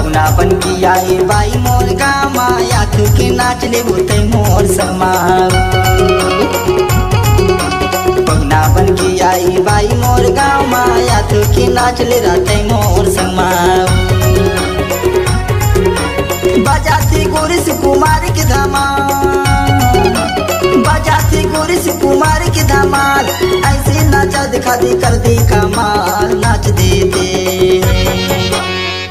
पहुना बन की आई बाई मोर गामा याथ के नाच ले बोते मोर समा पहुना बन की आई बाई मोर गामा याथ के नाच ले रहते मोर समा बजाती गोरिस कुमार के धमाल बजाती गोरिस कुमार के धमाल ऐसे नाचा दिखा दी कर दी कमाल नाच दे दे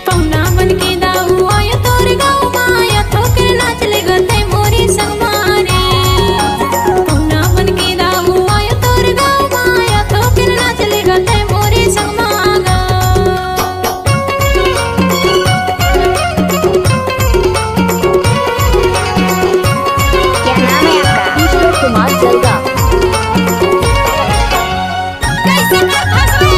पहुना बन के दाऊ आया तोर गाँव माया ठोके नाच ले गते मोरी संगमारे पहुना बन के दाऊ आया तोर गाँव माया ठोके नाच ले गते मोरी संगमागा। क्या नाम है आपका? ईश्वर कुमार जलगा। कैसे कर फंसवे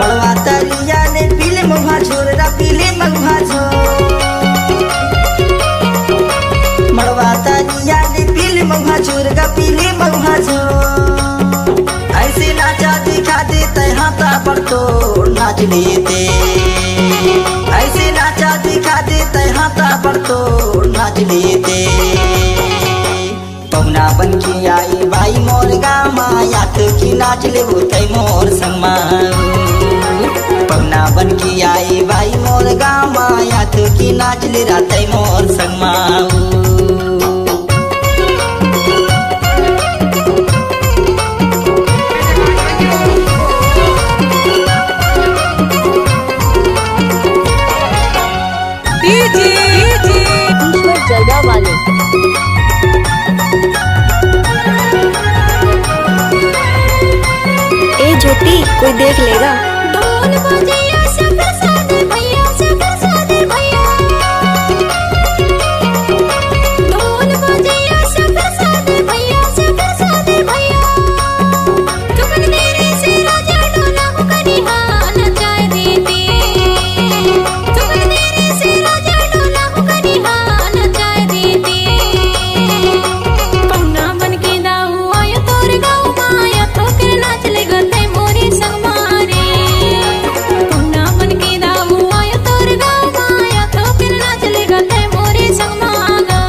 मड़वा तरिया ने पीले मघा छोरा पीले मघा छो मड़वा तरिया ने पीले मघा छोरा पीले मघा छो ऐसे नाचा दिखा देते हाथा पर तो नाच लेते ऐसे नाचा दिखा देते हाथा पर तो नाच लेते पहुना बन की आई भाई मोर गामा याथ की नाच ले बोते मोर संगमा पहुना बन की आई भाई मोर गामा याथ की नाच ले रहते मोर संगमा ईश्वर जलगा वाले। ए ज्योति कोई देख लेगा। ढोल बजिया शंकर सादे भैया शंकर सादे भैया ढोल बजिया शंकर सादे भैया शंकर सादे भैया चुपन तेरे से राजा डोला को करिहा नचाए देते चुपन तेरे से राजा डोला को करिहा नचाए देते पहुना बन के दाऊ आया तोर गाँव माया ठोके नाच ले गते मोरी संगमारे पहुना बन के दाऊ आया तोर गाँव माया ठोके नाच ले गते मोरी संगमागा।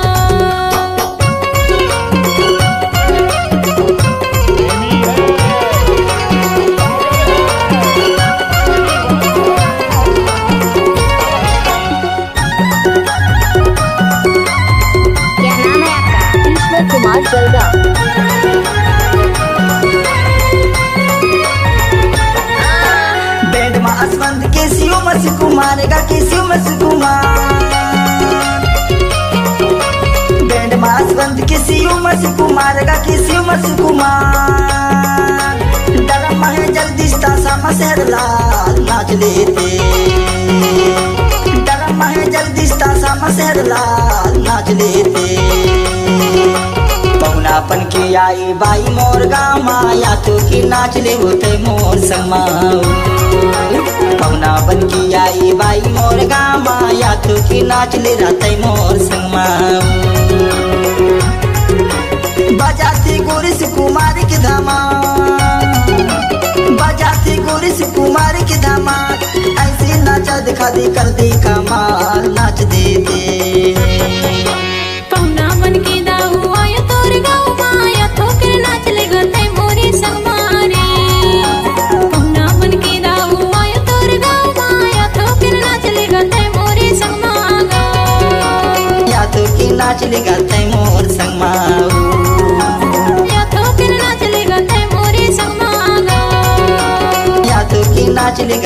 क्या नाम है आपका? ईश्वर कुमार जलगा। बैंड में असमंद के सियो मस कुमार गा के सियो मस कुमार बैंड में असमंद के सियो मस कुमार गा के सियो मस कुमार डरम है जल्दी तासा मसहर लाल नाच लेते डरम है जल्दी तासा मसहर लाल नाच लेते पहुनापन की आई बाई मोर गामा याथ की नाच ले होते मोर संगमा पहुना बन की आई बाई मोर गामा याथ की नाच ले रहते मोर संगमा बजाती गोरिस कुमार के धमाल बजाती गोरिस कुमार के धमाल ऐसे नाचा दिखा दी कर दी कमाल नाच दे दे पहुना बन के दाऊ आया तोर गाँव माया ठोके नाच ले गते मोरी संगमारे पहुना बन के दाऊ आया तोर गाँव माया ठोके नाच ले गते मोरी संगमागा। याथ की नाच ले गते मोर संगमा या ठोके नाच ले गते मोरी संगमागा। याथ की नाच ले